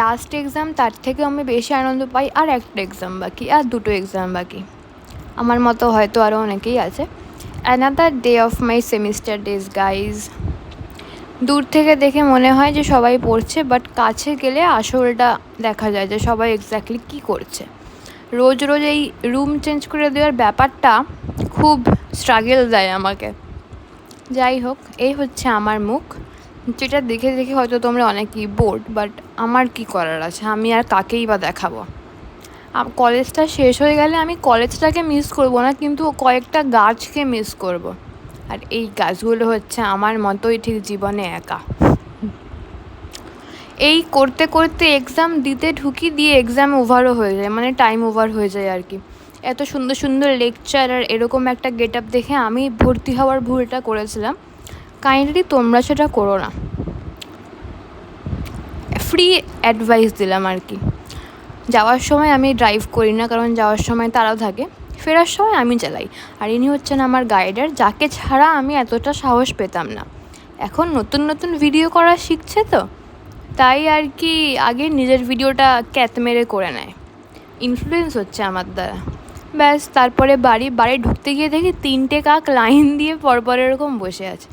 Last exam, তার থেকে আমি বেশি আনন্দ পাই আর একটা এক্সাম বাকি, আর দুটো এক্সাম বাকি। আমার মতো হয়তো আরও অনেকেই আছে। Another day of my semester days guys. দূর থেকে দেখে মনে হয় যে সবাই পড়ছে, বাট কাছে গেলে আসলটা দেখা যায় যে সবাই এক্স্যাক্টলি কী করছে। রোজ রোজ এই রুম চেঞ্জ করে দেওয়ার ব্যাপারটা খুব স্ট্রাগল দেয় আমাকে। যাই হোক, এই হচ্ছে আমার মুখ, যেটা দেখে দেখে হয়তো তোমরা অনেকেই বোর্ড, বাট আমার কি করার আছে, আমি আর কাকেই বা দেখাবো। কলেজটা শেষ হয়ে গেলে আমি কলেজটাকে মিস করবো না, কিন্তু কয়েকটা গাছকে মিস করব। আর এই গাছগুলো হচ্ছে আমার মতোই ঠিক জীবনে একা। এই করতে করতে এক্সাম দিতে ঢুকি, দিয়ে এক্সাম ওভারও হয়ে যায়, মানে টাইম ওভার হয়ে যায় আর কি। এত সুন্দর সুন্দর লেকচার আর এরকম একটা গেট আপ দেখে আমি ভর্তি হওয়ার ভুলটা করেছিলাম। কাইন্ডলি তোমরা সেটা করো না। ফ্রি অ্যাডভাইস দিলাম আর কি। যাওয়ার সময় আমি ড্রাইভ করি না, কারণ যাওয়ার সময় তারাও থাকে, ফেরার সময় আমি চালাই। আর ইনি হচ্ছেন আমার গাইডার, যাকে ছাড়া আমি এতটা সাহস পেতাম না। এখন নতুন নতুন ভিডিও করা শিখছে তো, তাই আর কি আগে নিজের ভিডিওটা ক্যাত মেরে করে নেয়, ইনফ্লুয়েন্স হচ্ছে আমার দ্বারা। ব্যাস, তারপরে বাড়ি ঢুকতে গিয়ে দেখি 3টে কাক লাইন দিয়ে পরপর এরকম বসে আছে।